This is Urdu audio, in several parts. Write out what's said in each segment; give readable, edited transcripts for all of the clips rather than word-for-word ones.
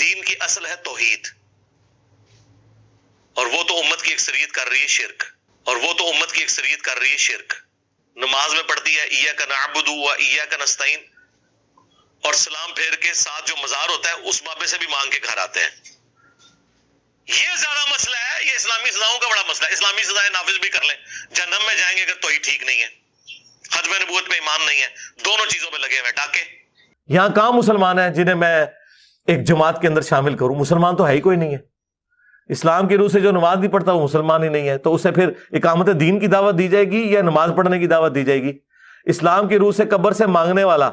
دین کی اصل ہے توحید، اور وہ تو امت کی اکثریت کر رہی ہے شرک، نماز میں پڑھتی ہے ایاک نعبد و ایاک نستعین، اور سلام پھیر کے ساتھ جو مزار ہوتا ہے اس بابے سے بھی مانگ کے گھر آتے ہیں۔ یہ زیادہ مسئلہ ہے، یہ اسلامی سزاؤں کا بڑا مسئلہ ہے۔ اسلامی سزائیں نافذ بھی کر لیں، جہنم میں جائیں گے اگر توحید ٹھیک نہیں ہے، ختم نبوت پہ ایمان نہیں ہے، دونوں چیزوں پہ لگے ہوئے ڈاکے۔ یہاں کہاں مسلمان ہیں جنہیں میں ایک جماعت کے اندر شامل کروں؟ مسلمان تو ہے ہی کوئی نہیں ہے۔ اسلام کی روح سے جو نماز نہیں پڑھتا وہ مسلمان ہی نہیں ہے، تو اسے پھر اقامت دین کی دعوت دی جائے گی یا نماز پڑھنے کی دعوت دی جائے گی؟ اسلام کی روح سے قبر سے مانگنے والا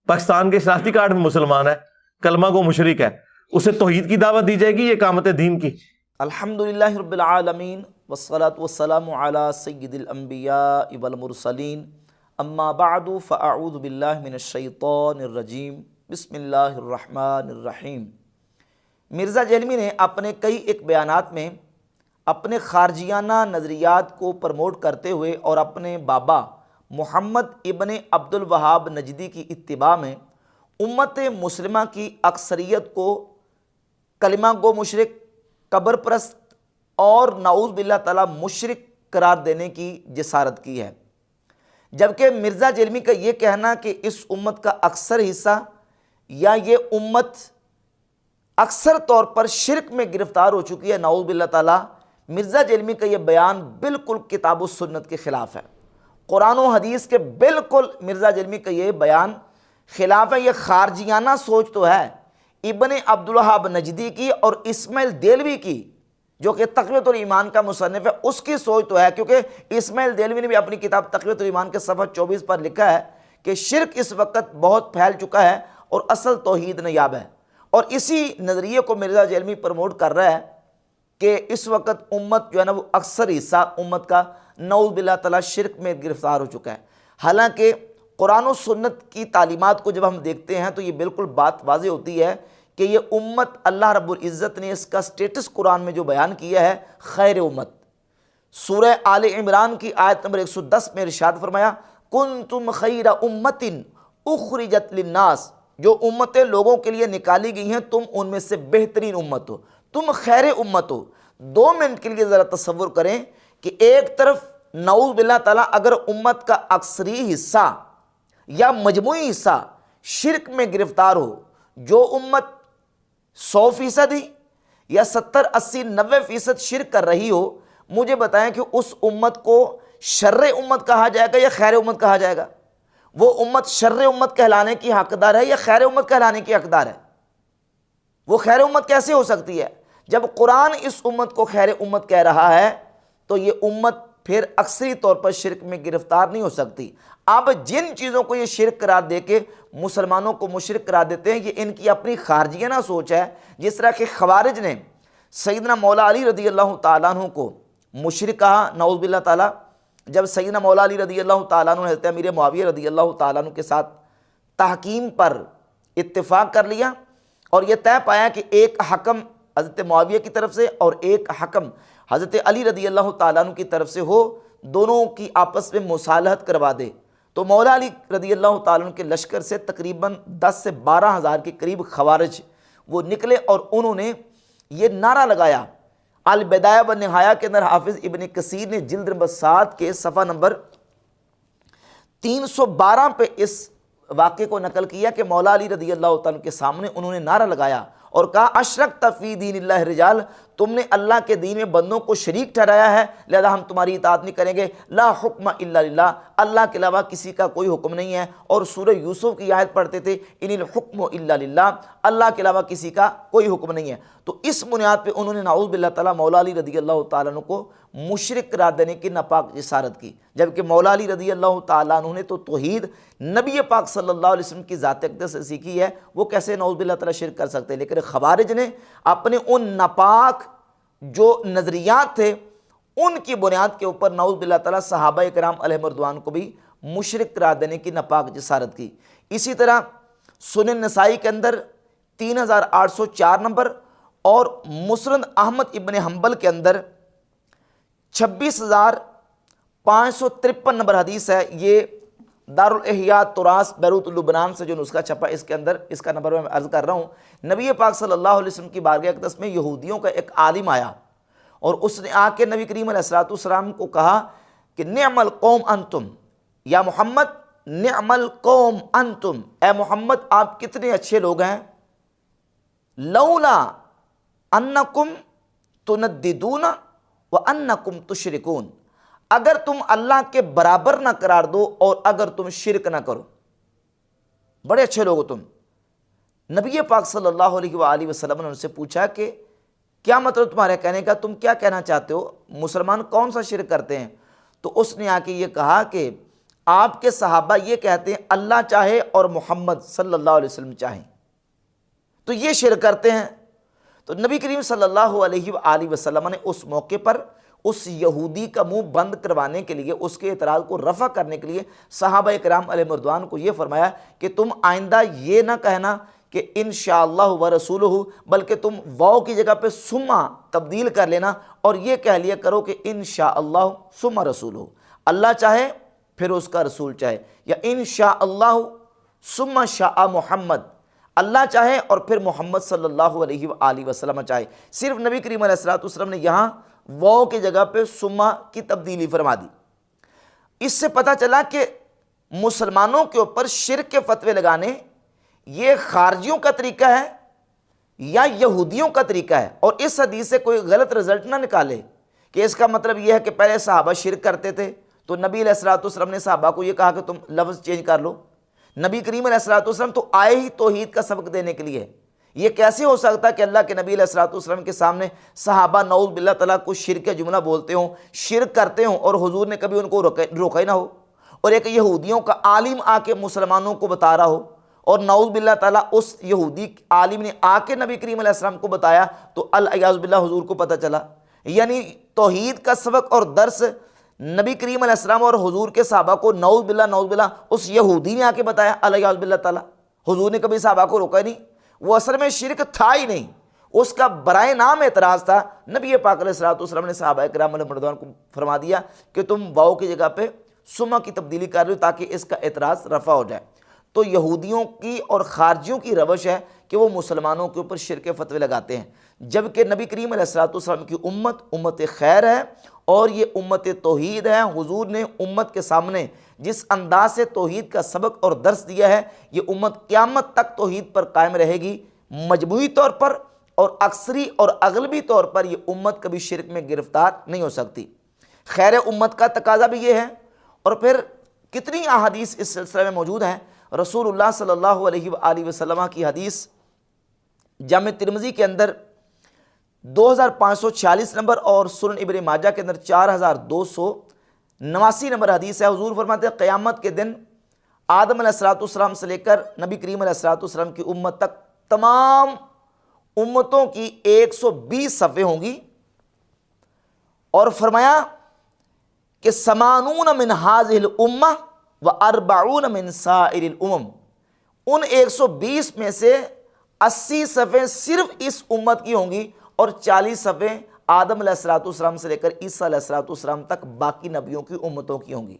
پاکستان کے شناختی کارڈ میں مسلمان ہے، کلمہ گو مشرک ہے، اسے توحید کی دعوت دی جائے گی یا اقامت دین کی؟ الحمدللہ رب العالمین والصلاة والسلام علی سید الانبیاء والمرسلین، اما بعد فاعوذ باللہ من الشیطان الرجیم، بسم اللہ الرحمن الرحیم۔ مرزا جہلمی نے اپنے کئی ایک بیانات میں اپنے خارجیانہ نظریات کو پروموٹ کرتے ہوئے اور اپنے بابا محمد ابن عبد الوہاب نجدی کی اتباع میں امت مسلمہ کی اکثریت کو کلمہ گو مشرک، قبر پرست اور نعوذ باللہ تعالی مشرک قرار دینے کی جسارت کی ہے، جبکہ مرزا جہلمی کا یہ کہنا کہ اس امت کا اکثر حصہ یا یہ امت اکثر طور پر شرک میں گرفتار ہو چکی ہے، نعوذ باللہ تعالی، مرزا جہلمی کا یہ بیان بالکل کتاب و سنت کے خلاف ہے، قرآن و حدیث کے بالکل مرزا جہلمی کا یہ بیان خلاف ہے۔ یہ خارجیانہ سوچ تو ہے ابن عبد الوہاب نجدی کی اور اسماعیل دہلوی کی، جو کہ تقویۃ الایمان کا مصنف ہے، اس کی سوچ تو ہے، کیونکہ اسماعیل دہلوی نے بھی اپنی کتاب تقویۃ الایمان کے صفحہ 24 پر لکھا ہے کہ شرک اس وقت بہت پھیل چکا ہے اور اصل توحید نیاب ہے، اور اسی نظریے کو مرزا جہلمی پروموٹ کر رہا ہے کہ اس وقت امت جو ہے نا وہ اکثر حصہ امت کا نعوذ باللہ تعالی شرک میں گرفتار ہو چکا ہے۔ حالانکہ قرآن و سنت کی تعلیمات کو جب ہم دیکھتے ہیں تو یہ بالکل بات واضح ہوتی ہے کہ یہ امت اللہ رب العزت نے اس کا سٹیٹس قرآن میں جو بیان کیا ہے خیر امت۔ سورہ آل عمران کی آیت نمبر 110 میں ارشاد فرمایا کنتم خیر امت اخرجت للناس، جو امتیں لوگوں کے لیے نکالی گئی ہیں تم ان میں سے بہترین امت ہو، تم خیر امت ہو۔ 2 منٹ کے لیے ذرا تصور کریں کہ ایک طرف نعوذ باللہ تعالیٰ اگر امت کا اکثری حصہ یا مجموعی حصہ شرک میں گرفتار ہو، جو امت 100% ہی یا 70 80 90% شرک کر رہی ہو، مجھے بتائیں کہ اس امت کو شر امت کہا جائے گا یا خیر امت کہا جائے گا؟ وہ امت شر امت کہلانے کی حقدار ہے یا خیر امت کہلانے کی حقدار ہے؟ وہ خیر امت کیسے ہو سکتی ہے؟ جب قرآن اس امت کو خیر امت کہہ رہا ہے تو یہ امت پھر اکثری طور پر شرک میں گرفتار نہیں ہو سکتی۔ اب جن چیزوں کو یہ شرک قرار دے کے مسلمانوں کو مشرک قرار دیتے ہیں، یہ ان کی اپنی خارجیانہ سوچ ہے۔ جس طرح کہ خوارج نے سیدنا مولا علی رضی اللہ تعالیٰ عنہ کو مشرک کہا، نعوذ باللہ تعالیٰ، جب سیدنا مولا علی رضی اللہ تعالیٰ عنہ نے حضرت امیر معاویہ رضی اللہ تعالیٰ عنہ کے ساتھ تحکیم پر اتفاق کر لیا اور یہ طے پایا کہ ایک حکم حضرت معاویہ کی طرف سے اور ایک حکم حضرت علی رضی اللہ تعالیٰ عنہ کی طرف سے ہو، دونوں کی آپس میں مصالحت کروا دے، تو مولا علی رضی اللہ تعالیٰ عنہ کے لشکر سے تقریباً 10 سے 12 ہزار کے قریب خوارج وہ نکلے اور انہوں نے یہ نعرہ لگایا۔ البدایہ و نہایہ کے اندر حافظ ابن کثیر نے جلد نمبر 7 کے صفحہ نمبر 312 پہ اس واقعے کو نقل کیا کہ مولا علی رضی اللہ تعالیٰ کے سامنے انہوں نے نعرہ لگایا اور کہا اشرکت فی دین اللہ رجال، تم نے اللہ کے دین میں بندوں کو شریک ٹھہرایا ہے، لہذا ہم تمہاری اطاعت نہیں کریں گے۔ لا حکم الا للہ، اللہ کے علاوہ کسی کا کوئی حکم نہیں ہے۔ اور سورہ یوسف کی آیت پڑھتے تھے ان الحکم الا للہ، اللہ کے علاوہ کسی کا کوئی حکم نہیں ہے۔ تو اس بنیاد پہ انہوں نے نعوذ باللہ تعالیٰ مولا علی رضی اللہ تعالیٰ عنہ کو مشرک قرار دینے کی ناپاک جسارت کی، جبکہ مولا علی رضی اللہ تعالیٰ عنہ نے تو توحید نبی پاک صلی اللہ علیہ وسلم کی ذات اقدس سے سیکھی ہے، وہ کیسے نعوذ باللہ تعالیٰ شرک کر سکتے ہیں؟ لیکن خوارج نے اپنے ان ناپاک جو نظریات تھے ان کی بنیاد کے اوپر نعوذ باللہ تعالیٰ صحابہ کرام علیہم رضوان کو بھی مشرک قرار دینے کی ناپاک جسارت کی۔ اسی طرح سنن نسائی کے اندر 3804 نمبر اور مسند احمد ابن حنبل کے اندر 26553 نمبر حدیث ہے، یہ دارالاحیاء تراث بیروت لبنان سے جو نسخہ چھپا، اس کے اندر اس کا نمبر میں عرض کر رہا ہوں، نبی پاک صلی اللہ علیہ وسلم کی بارگاہ اقدس میں یہودیوں کا ایک عالم آیا اور اس نے آ کے نبی کریم علیہ السلام کو کہا کہ نعم القوم انتم یا محمد، نعم القوم انتم، اے محمد آپ کتنے اچھے لوگ ہیں، لولا انکم تنددون وانکم تشرکون، اگر تم اللہ کے برابر نہ قرار دو اور اگر تم شرک نہ کرو، بڑے اچھے لوگ ہو تم۔ نبی پاک صلی اللہ علیہ وآلہ وسلم نے ان سے پوچھا کہ کیا مطلب تمہارے کہنے کا، تم کیا کہنا چاہتے ہو، مسلمان کون سا شرک کرتے ہیں؟ تو اس نے آ کے یہ کہا کہ آپ کے صحابہ یہ کہتے ہیں اللہ چاہے اور محمد صلی اللہ علیہ وسلم چاہیں تو یہ شرک کرتے ہیں۔ تو نبی کریم صلی اللہ علیہ وآلہ وسلم نے اس موقع پر اس یہودی کا منہ بند کروانے کے لیے، اس کے اعتراض کو رفع کرنے کے لیے صحابہ کرام علیہ مردوان کو یہ فرمایا کہ تم آئندہ یہ نہ کہنا کہ انشاءاللہ ورسولہ، بلکہ تم واو کی جگہ پہ ثم تبدیل کر لینا اور یہ کہہ لیا کرو کہ انشاءاللہ ثم رسولہ، اللہ چاہے پھر اس کا رسول چاہے، یا انشاءاللہ ثم شاء محمد، اللہ چاہے اور پھر محمد صلی اللہ علیہ وآلہ وسلم چاہے۔ صرف نبی کریم علیہ السلام نے یہاں واو کی جگہ پہ ثم کی تبدیلی فرما دی۔ اس سے پتہ چلا کہ مسلمانوں کے اوپر شرک کے فتوے لگانے یہ خارجیوں کا طریقہ ہے یا یہودیوں کا طریقہ ہے، اور اس حدیث سے کوئی غلط رزلٹ نہ نکالے کہ اس کا مطلب یہ ہے کہ پہلے صحابہ شرک کرتے تھے تو نبی علیہ السلام نے صحابہ کو یہ کہا کہ تم لفظ چینج کر لو۔ نبی کریم علیہ السلام تو آئے ہی توحید کا سبق دینے کے لیے۔ یہ کیسے ہو سکتا کہ اللہ کے نبی علیہ السلام کے سامنے صحابہ نعوذ باللہ تعالیٰ کو شرک کا جملہ بولتے ہوں، شرک کرتے ہوں اور حضور نے کبھی ان کو روکا ہی نہ ہو، اور ایک یہودیوں کا عالم آ کے مسلمانوں کو بتا رہا ہو اور نعوذ باللہ تعالیٰ اس یہودی عالم نے آ کے نبی کریم علیہ السلام کو بتایا تو الیاذ باللہ حضور کو پتہ چلا۔ یعنی توحید کا سبق اور درس نبی کریم علیہ السلام اور حضور کے صحابہ کو نعوذ باللہ اس یہودی نے آ کے بتایا الیاذ باللہ تعالیٰ۔ حضور نے کبھی صحابہ کو روکا ہی نہیں، وہ اصل میں شرک تھا ہی نہیں، اس کا برائے نام اعتراض تھا۔ نبی پاک علیہ السلام نے صحابہ کرام علیہ مردوان کو فرما دیا کہ تم واو کی جگہ پہ ثم کی تبدیلی کر لو تاکہ اس کا اعتراض رفع ہو جائے۔ تو یہودیوں کی اور خارجیوں کی روش ہے کہ وہ مسلمانوں کے اوپر شرک فتوے لگاتے ہیں، جبکہ نبی کریم علیہ السلام کی امت خیر ہے اور یہ امت توحید ہے۔ حضور نے امت کے سامنے جس انداز سے توحید کا سبق اور درس دیا ہے، یہ امت قیامت تک توحید پر قائم رہے گی، مجموعی طور پر اور اکثری اور اغلبی طور پر یہ امت کبھی شرک میں گرفتار نہیں ہو سکتی۔ خیر امت کا تقاضا بھی یہ ہے، اور پھر کتنی احادیث اس سلسلے میں موجود ہیں۔ رسول اللہ صلی اللہ علیہ وآلہ وسلم کی حدیث جامع ترمذی کے اندر 2546 نمبر اور سنن ابن ماجہ کے اندر 4289 نمبر حدیث ہے۔ حضور فرماتے ہیں قیامت کے دن آدم علیہ السلام سے لے کر نبی کریم علیہ السلام کی امت تک تمام امتوں کی 120 صفیں ہوں گی، اور فرمایا کہ 80 من هذه الامہ و40 من سائر الامم، ان 120 میں سے 80 صفیں صرف اس امت کی ہوں گی اور 40 صفیں آدم علیہ السلام سے لے کر عیسیٰ علیہ السلام تک باقی نبیوں کی امتوں کی ہوں گی۔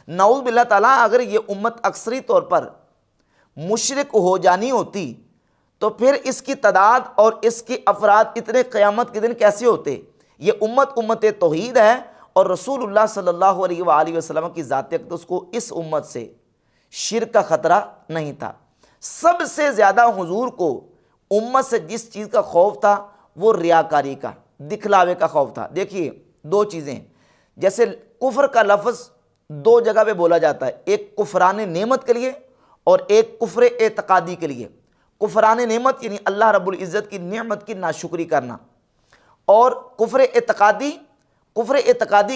نعوذ باللہ تعالیٰ اگر یہ امت اکثری طور پر مشرک ہو جانی ہوتی تو پھر اس کی تعداد اور اس کے افراد اتنے قیامت کے دن کیسے ہوتے؟ یہ امت توحید ہے، اور رسول اللہ صلی اللہ علیہ وآلہ وسلم کی ذات اقدس کو اس امت سے شرک کا خطرہ نہیں تھا۔ سب سے زیادہ حضور کو امت سے جس چیز کا خوف تھا وہ ریاکاری کا، دکھلاوے کا خوف تھا۔ دیکھیے دو چیزیں، جیسے کفر کا لفظ دو جگہ پہ بولا جاتا ہے، ایک کفران نعمت کے لیے اور ایک کفر اعتقادی کے لیے۔ کفران نعمت یعنی اللہ رب العزت کی نعمت کی ناشکری کرنا، اور کفر اعتقادی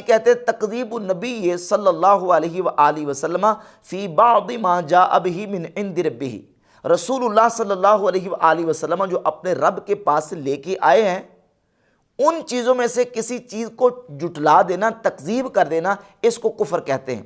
کہتے ہیں تکذیب النبی صلی اللہ علیہ وآلہ وسلم فی بعض ما جاء بہ من عند ربہ، رسول اللہ صلی اللہ علیہ وآلہ وسلم جو اپنے رب کے پاس سے لے کے آئے ہیں ان چیزوں میں سے کسی چیز کو جٹلا دینا، تکذیب کر دینا، اس کو کفر کہتے ہیں۔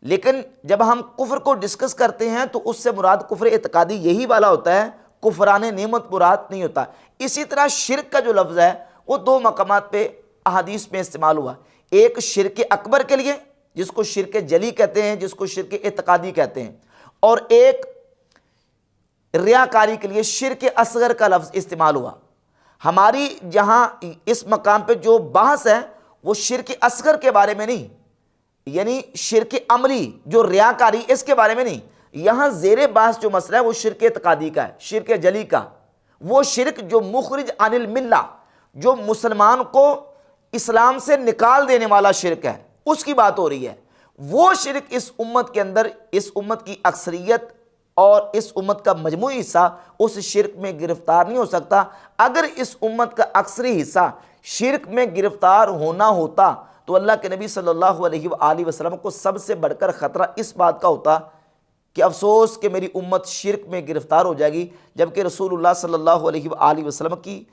لیکن جب ہم کفر کو ڈسکس کرتے ہیں تو اس سے مراد کفر اعتقادی یہی والا ہوتا ہے، کفران نعمت مراد نہیں ہوتا۔ اسی طرح شرک کا جو لفظ ہے وہ دو مقامات پہ احادیث میں استعمال ہوا، ایک شرک اکبر کے لیے جس کو شرک جلی کہتے ہیں، جس کو شرک اعتقادی کہتے ہیں، اور ایک ریاکاری کے لیے شرک اصغر کا لفظ استعمال ہوا۔ ہماری جہاں اس مقام پہ جو بحث ہے وہ شرک اصغر کے بارے میں نہیں، یعنی شرک عملی جو ریاکاری اس کے بارے میں نہیں، یہاں زیر بحث جو مسئلہ ہے وہ شرک اعتقادی کا ہے، شرک جلی کا، وہ شرک جو مخرج عن الملہ، جو مسلمان کو اسلام سے نکال دینے والا شرک ہے، اس کی بات ہو رہی ہے۔ وہ شرک اس امت کے اندر، اس امت کی اکثریت اور اس امت کا مجموعی حصہ اس شرک میں گرفتار نہیں ہو سکتا۔ اگر اس امت کا اکثری حصہ شرک میں گرفتار ہونا ہوتا تو اللہ کے نبی صلی اللہ علیہ وآلہ وسلم کو سب سے بڑھ کر خطرہ اس بات کا ہوتا کہ افسوس کہ میری امت شرک میں گرفتار ہو جائے گی، جبکہ رسول اللہ صلی اللہ علیہ وآلہ وسلم کی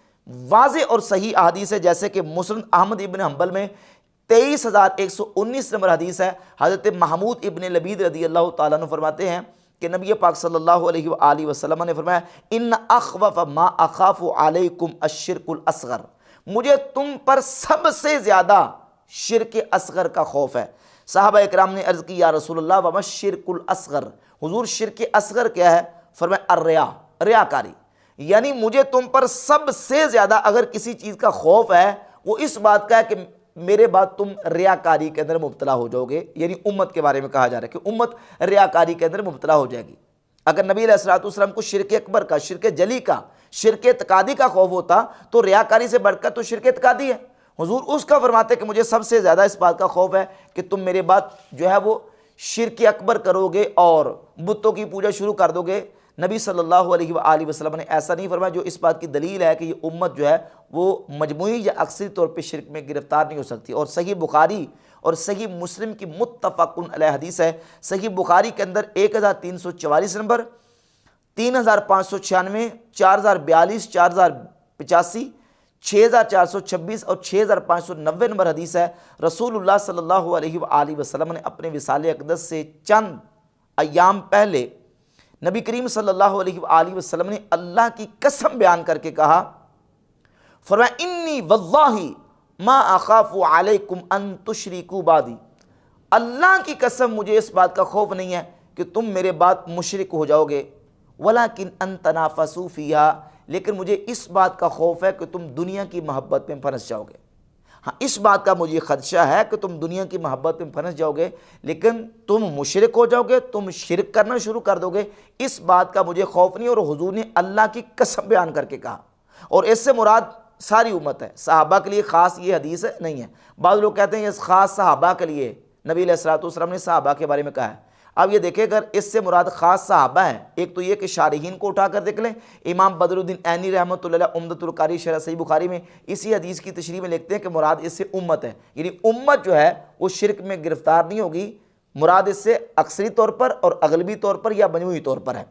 واضح اور صحیح احادیث ہے، جیسے کہ مسند احمد ابن حنبل میں 23,119 نمبر حدیث ہے، حضرت محمود ابن لبید رضی اللہ تعالیٰ عنہ فرماتے ہیں کہ نبی پاک صلی اللہ علیہ وآلہ وسلم نے فرمایا ان اخوف ما اخاف علیکم الشرک الاصغر، مجھے تم پر سب سے زیادہ شرک اصغر کا خوف ہے۔ صحابہ اکرام نے عرض کی یا رسول اللہ وما الشرک الاصغر، حضور شرک اصغر کیا ہے؟ فرمایا الریا، ریاکاری، یعنی مجھے تم پر سب سے زیادہ اگر کسی چیز کا خوف ہے وہ اس بات کا ہے کہ میرے بعد تم ریاکاری کے اندر مبتلا ہو جاؤ گے، یعنی امت کے بارے میں کہا جا رہا ہے کہ امت ریاکاری کے اندر مبتلا ہو جائے گی۔ اگر نبی علیہ الصلوۃ والسلام کو شرک اکبر کا، شرک جلی کا، شرک اعتقادی کا خوف ہوتا تو ریاکاری سے بڑھ کر تو شرک اعتقادی ہے، حضور اس کا فرماتے کہ مجھے سب سے زیادہ اس بات کا خوف ہے کہ تم میرے بعد جو ہے وہ شرک اکبر کرو گے اور بتوں کی پوجا شروع کر دو گے۔ نبی صلی اللہ علیہ وآلہ وسلم نے ایسا نہیں فرمایا، جو اس بات کی دلیل ہے کہ یہ امت جو ہے وہ مجموعی یا اکثری طور پہ شرک میں گرفتار نہیں ہو سکتی۔ اور صحیح بخاری اور صحیح مسلم کی متفق علیہ حدیث ہے، صحیح بخاری کے اندر 1344 نمبر، 3596، 4042، 4085، 6426 اور 6590 نمبر حدیث ہے۔ رسول اللہ صلی اللہ علیہ وآلہ وسلم نے اپنے وصال اقدس سے چند ایام پہلے نبی کریم صلی اللہ علیہ وآلہ وسلم نے اللہ کی قسم بیان کر کے کہا، فرمایا انی واللہ ما اخاف علیکم ان تشرکوا بعدی، اللہ کی قسم مجھے اس بات کا خوف نہیں ہے کہ تم میرے بعد مشرک ہو جاؤ گے، ولکن ان تنافسوا فیہا، لیکن مجھے اس بات کا خوف ہے کہ تم دنیا کی محبت میں پھنس جاؤ گے۔ ہاں اس بات کا مجھے خدشہ ہے کہ تم دنیا کی محبت میں پھنس جاؤ گے، لیکن تم مشرک ہو جاؤ گے، تم شرک کرنا شروع کر دو گے، اس بات کا مجھے خوف نہیں۔ اور حضور نے اللہ کی قسم بیان کر کے کہا، اور اس سے مراد ساری امت ہے، صحابہ کے لیے خاص یہ حدیث نہیں ہے۔ بعض لوگ کہتے ہیں یہ خاص صحابہ کے لیے، نبی علیہ الصلوۃ والسلام نے صحابہ کے بارے میں کہا ہے۔ اب یہ دیکھیں اگر اس سے مراد خاص صحابہ ہیں، ایک تو یہ کہ شارحین کو اٹھا کر دیکھ لیں، امام بدر الدین عینی رحمۃ اللہ علیہ عمدۃ القاری شرح صحیح بخاری میں اسی حدیث کی تشریح میں لکھتے ہیں کہ مراد اس سے امت ہے، یعنی امت جو ہے وہ شرک میں گرفتار نہیں ہوگی، مراد اس سے اکثری طور پر اور اغلبی طور پر یا مجموعی طور پر ہے۔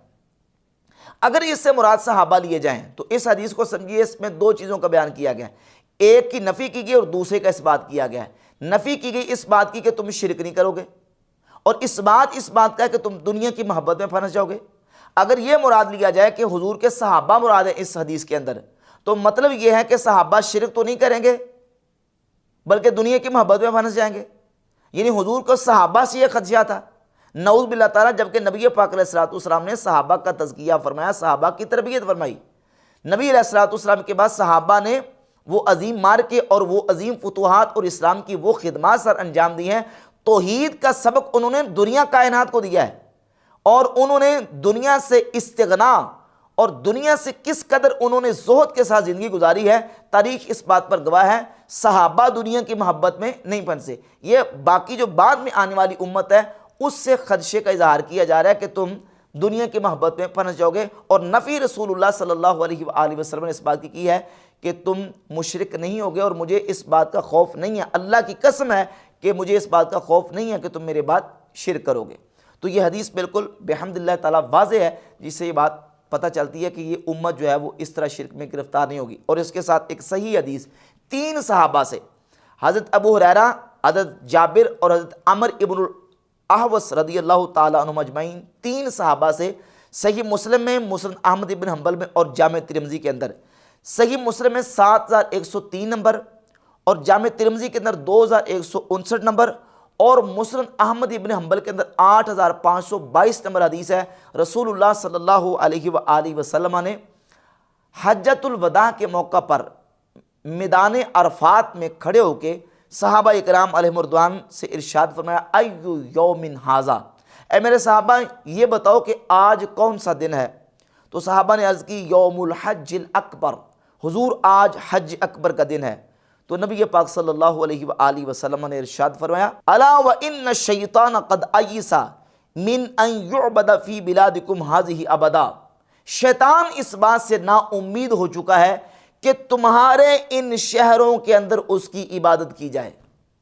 اگر اس سے مراد صحابہ لیے جائیں تو اس حدیث کو سمجھیے اس میں دو چیزوں کا بیان کیا گیا ہے، ایک کی نفی کی گئی اور دوسرے کا اس بات کیا گیا ہے۔ نفی کی گئی اس بات کی کہ تم شرک نہیں کرو گے، اور اس بات کا ہے کہ تم دنیا کی محبت میں پھنس جاؤ گے۔ اگر یہ مراد لیا جائے کہ حضور کے صحابہ مراد ہے اس حدیث کے اندر، تو مطلب یہ ہے کہ صحابہ شرک تو نہیں کریں گے بلکہ دنیا کی محبت میں پھنس جائیں گے، یعنی حضور کو صحابہ سے یہ خدشہ تھا، نعوذ باللہ تعالیٰ۔ جبکہ نبی پاک علیہ الصلوۃ والسلام نے صحابہ کا تزکیہ فرمایا، صحابہ کی تربیت فرمائی، نبی علیہ الصلوۃ والسلام کے بعد صحابہ نے وہ عظیم مارکے اور وہ عظیم فتوحات اور اسلام کی وہ خدمات سر انجام دی ہیں، توحید کا سبق انہوں نے دنیا کائنات کو دیا ہے، اور انہوں نے دنیا سے استغنا اور دنیا سے کس قدر انہوں نے زہد کے ساتھ زندگی گزاری ہے، تاریخ اس بات پر گواہ ہے۔ صحابہ دنیا کی محبت میں نہیں پھنسے، یہ باقی جو بعد میں آنے والی امت ہے اس سے خدشے کا اظہار کیا جا رہا ہے کہ تم دنیا کی محبت میں پھنس جاؤ گے، اور نفی رسول اللہ صلی اللہ علیہ وآلہ وسلم نے اس بات کی ہے کہ تم مشرک نہیں ہوگے، اور مجھے اس بات کا خوف نہیں ہے، اللہ کی قسم ہے کہ مجھے اس بات کا خوف نہیں ہے کہ تم میرے بعد شرک کرو گے۔ تو یہ حدیث بالکل بحمد اللہ تعالیٰ واضح ہے، جس سے یہ بات پتہ چلتی ہے کہ یہ امت جو ہے وہ اس طرح شرک میں گرفتار نہیں ہوگی۔ اور اس کے ساتھ ایک صحیح حدیث 3 صحابہ سے، حضرت ابو ہریرہ، حضرت جابر اور حضرت عمر ابن الاحوص رضی اللہ تعالیٰ عنہم اجمعین، 3 صحابہ سے صحیح مسلم میں، مسند احمد ابن حنبل میں اور جامع ترمذی کے اندر، صحیح مسلم میں 7103 نمبر اور جامع ترمذی کے اندر 2159 نمبر اور مسند احمد ابن حنبل کے اندر 8522 نمبر حدیث ہے، رسول اللہ صلی اللہ علیہ وآلہ وسلم نے حجۃ الوداع کے موقع پر میدان عرفات میں کھڑے ہو کے صحابہ اکرام علیہم رضوان سے ارشاد فرمایا، ایو یوم ھذا، اے میرے صحابہ یہ بتاؤ کہ آج کون سا دن ہے؟ تو صحابہ نے عرض کی یوم الحج الاکبر، حضور آج حج اکبر کا دن ہے۔ تو نبی پاک صلی اللہ علیہ وآلہ وسلم نے ارشاد فرمایا، الا وان الشیطان قد ایس من ان یعبد فی بلادکم ھذہ ابدا، شیطان اس بات سے نا امید ہو چکا ہے کہ تمہارے ان شہروں کے اندر اس کی عبادت کی جائے،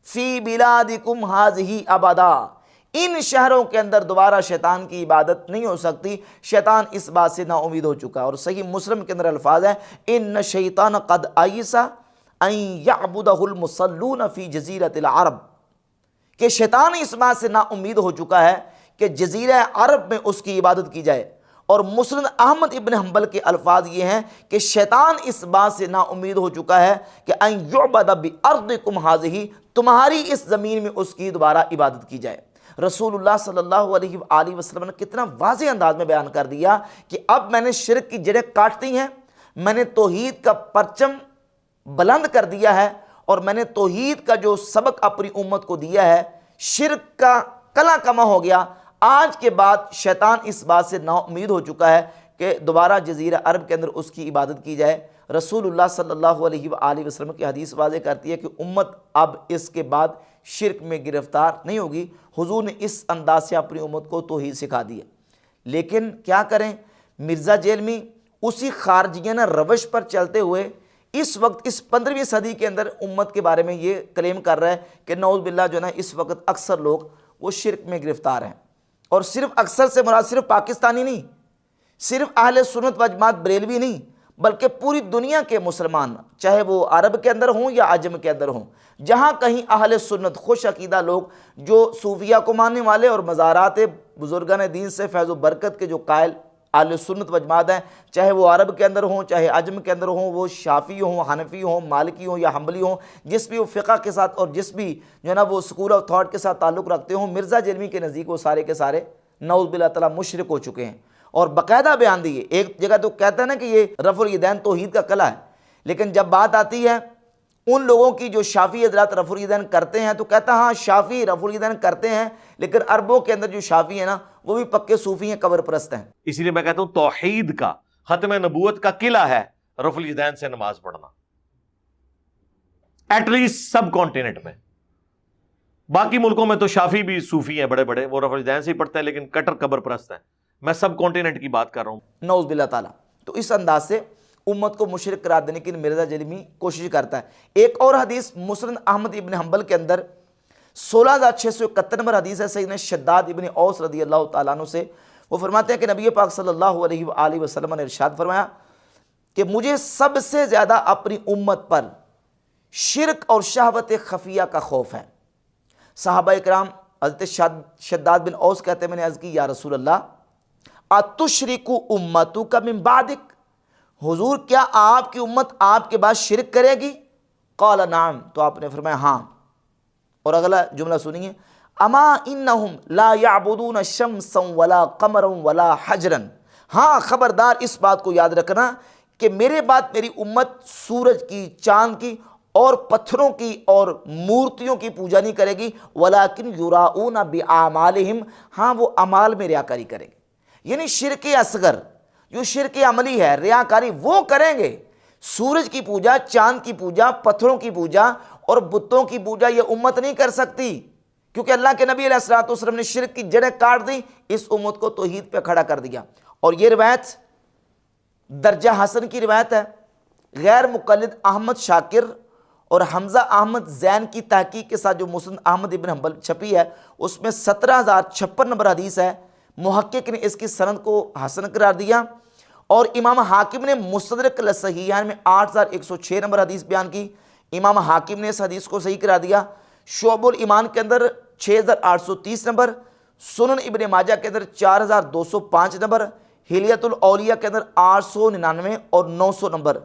فی بلادکم ھذہ ابدا، ان شہروں کے اندر دوبارہ شیطان کی عبادت نہیں ہو سکتی، شیطان اس بات سے نا امید ہو چکا ہے۔ اور صحیح مسلم کے اندر الفاظ ہیں، ان الشیطان قد ایس ان یعبدہ المصلون فی جزیرۃ العرب، کہ شیطان اس بات سے نا امید ہو چکا ہے کہ جزیرہ عرب میں اس کی عبادت کی جائے۔ اور مسند احمد ابن حنبل کے الفاظ یہ ہیں کہ شیطان اس بات سے نا امید ہو چکا ہے کہ ان یعبد بارضکم ھذہ، تمہاری اس زمین میں اس کی دوبارہ عبادت کی جائے۔ رسول اللہ صلی اللہ علیہ وآلہ وسلم نے کتنا واضح انداز میں بیان کر دیا کہ اب میں نے شرک کی جڑیں کاٹ دی ہیں، میں نے توحید کا پرچم بلند کر دیا ہے، اور میں نے توحید کا جو سبق اپنی امت کو دیا ہے، شرک کا کلا کما ہو گیا۔ آج کے بعد شیطان اس بات سے نا امید ہو چکا ہے کہ دوبارہ جزیرہ عرب کے اندر اس کی عبادت کی جائے۔ رسول اللہ صلی اللہ علیہ وآلہ وسلم کی حدیث واضح کرتی ہے کہ امت اب اس کے بعد شرک میں گرفتار نہیں ہوگی۔ حضور نے اس انداز سے اپنی امت کو توحید سکھا دی ہے۔ لیکن کیا کریں، مرزا جیلمی اسی خارجیانہ روش پر چلتے ہوئے اس وقت اس 15ویں صدی کے اندر امت کے بارے میں یہ کلیم کر رہا ہے کہ نعوذ باللہ جو ہے نا اس وقت اکثر لوگ وہ شرک میں گرفتار ہیں۔ اور صرف اکثر سے مراد صرف پاکستانی نہیں، صرف اہل سنت و جماعت بریلوی نہیں، بلکہ پوری دنیا کے مسلمان، چاہے وہ عرب کے اندر ہوں یا عجم کے اندر ہوں، جہاں کہیں اہل سنت خوش عقیدہ لوگ جو صوفیہ کو ماننے والے اور مزارات بزرگان دین سے فیض و برکت کے جو قائل اہل سنت و جماعت ہیں، چاہے وہ عرب کے اندر ہوں چاہے عجم کے اندر ہوں، وہ شافعی ہوں، حنفی ہوں، مالکی ہوں یا حنبلی ہوں، جس بھی وہ فقہ کے ساتھ اور جس بھی جو ہے نا وہ اسکول آف تھاٹ کے ساتھ تعلق رکھتے ہوں، مرزا جیلمی کے نزدیک وہ سارے کے سارے نعوذ باللہ تعالیٰ مشرک ہو چکے ہیں۔ اور باقاعدہ بیان دیے، ایک جگہ تو کہتا ہے نا کہ یہ رفع الیدین توحید کا کلا ہے، لیکن جب بات آتی ہے ان لوگوں کی جو شافعی حضرات رفع الیدین کرتے ہیں تو کہتا ہاں شافعی رفع الیدین کرتے ہیں، لیکن عربوں کے اندر جو شافعی ہیں نا وہ بھی پکے صوفی ہیں، قبر پرست ہیں۔ اسی لیے میں کہتا ہوں توحید کا، ختم نبوت کا قلعہ ہے رفع الیدین سے نماز پڑھنا، ایٹ لیسٹ سب کانٹیننٹ میں۔ باقی ملکوں میں تو شافی بھی صوفی ہیں بڑے بڑے، وہ رفع الیدین سے ہی پڑھتے ہیں، لیکن کٹر قبر پرست ہیں۔ میں سب کانٹیننٹ کی بات کر رہا ہوں، نعوذ باللہ تعالیٰ۔ تو اس انداز سے امت کو مشرک قرار دینے کی مرزا جیلمی کوشش کرتا ہے۔ ایک اور حدیث مسند احمد ابن حنبل کے اندر 16671 نمبر حدیث ہے، سیدنا شداد ابن اوس رضی اللہ تعالیٰ عنہ سے، وہ فرماتے ہیں کہ نبی پاک صلی اللہ علیہ وآلہ وسلم نے ارشاد فرمایا کہ مجھے سب سے زیادہ اپنی امت پر شرک اور شہوت خفیہ کا خوف ہے۔ صحابہ اکرام حضرت شداد بن اوس کہتے ہیں میں نے عرض کی یا رسول اللہ اتشرک امتک من بعدک، حضور کیا آپ کی امت آپ کے بعد شرک کرے گی؟ قال نعم، تو آپ نے فرمایا ہاں۔ اور اگلا جملہ سنیے، اما انہم لا یعبدون شمسا ولا قمرا ولا حجرا، ہاں خبردار اس بات کو یاد رکھنا کہ میرے بعد میری امت سورج کی، چاند کی اور پتھروں کی اور مورتیوں کی پوجا نہیں کرے گی، ولیکن یراؤون باعمالہم، ہاں وہ اعمال میں ریاکاری کریں گے۔ یعنی شرک اصغر جو شرک عملی ہے، ریاکاری وہ کریں گے، سورج کی پوجا، چاند کی پوجا، پتھروں کی پوجا اور بتوں کی پوجا یہ امت نہیں کر سکتی، کیونکہ اللہ کے نبی علیہ الصلوۃ والسلام نے شرک کی جڑیں کاٹ دی، اس امت کو توحید پہ کھڑا کر دیا۔ اور یہ روایت درجہ حسن کی روایت ہے، غیر مقلد احمد شاکر اور حمزہ احمد زین کی تحقیق کے ساتھ جو مسند احمد ابن حنبل چھپی ہے اس میں 17056 نمبر حدیث ہے۔ محقق نے اس کی سند کو حسن قرار دیا، اور امام حاکم نے مستدرک الصحیحین میں 8106 نمبر حدیث بیان کی، امام حاکم نے اس حدیث کو صحیح قرار دیا۔ شعب الایمان کے اندر 6830 نمبر، سنن ابن ماجہ کے اندر 4205 نمبر، حلیت الاولیاء کے اندر 899 اور 900 نمبر۔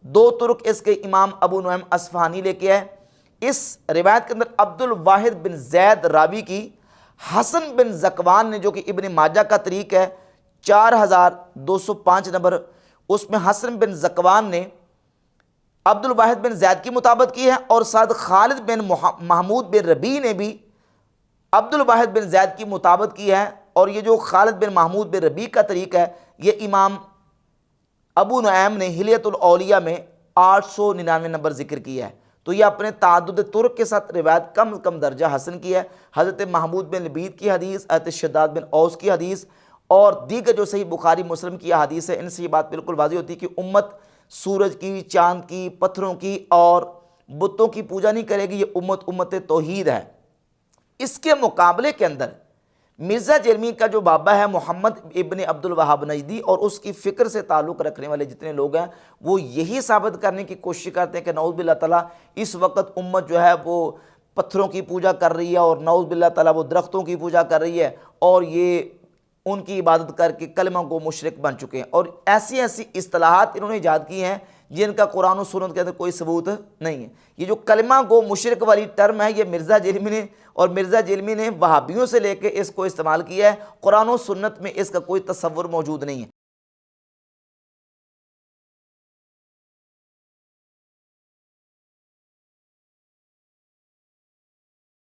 دو طرق اس کے امام ابو نعیم اصفہانی لے کے آئے، اس روایت کے اندر عبد الواحد بن زید راوی کی حسن بن زکوان نے، جو کہ ابن ماجہ کا طریق ہے 4205 نمبر، اس میں حسن بن زکوان نے عبد الواحد بن زید کی مطابقت کی ہے، اور ساتھ خالد بن محمود بن ربیع نے بھی عبد الواحد بن زید کی مطابقت کی ہے، اور یہ جو خالد بن محمود بن ربیع کا طریق ہے یہ امام ابو نعیم نے حلیۃ الاولیاء میں 899 نمبر ذکر کیا ہے۔ تو یہ اپنے تعدد طرق کے ساتھ روایت کم کم درجہ حسن کی ہے۔ حضرت محمود بن لبید کی حدیث، حضرت شداد بن اوس کی حدیث اور دیگر جو صحیح بخاری مسلم کی حدیث ہے، ان سے یہ بات بالکل واضح ہوتی ہے کہ امت سورج کی، چاند کی، پتھروں کی اور بتوں کی پوجا نہیں کرے گی، یہ امت توحید ہے۔ اس کے مقابلے کے اندر مرزا جرمی کا جو بابا ہے محمد ابن عبد الوہاب نجدی، اور اس کی فکر سے تعلق رکھنے والے جتنے لوگ ہیں، وہ یہی ثابت کرنے کی کوشش کرتے ہیں کہ نعوذ باللہ تعالیٰ اس وقت امت جو ہے وہ پتھروں کی پوجا کر رہی ہے، اور نعوذ باللہ تعالیٰ وہ درختوں کی پوجا کر رہی ہے، اور یہ ان کی عبادت کر کے کلمہ گو مشرک بن چکے ہیں۔ اور ایسی اصطلاحات انہوں نے ایجاد کی ہیں جن کا قرآن و سنت کے اندر کوئی ثبوت نہیں ہے۔ یہ جو کلمہ گو مشرک والی ٹرم ہے، یہ مرزا جرمی نے وہابیوں سے لے کے اس کو استعمال کیا ہے، قرآن و سنت میں اس کا کوئی تصور موجود نہیں ہے۔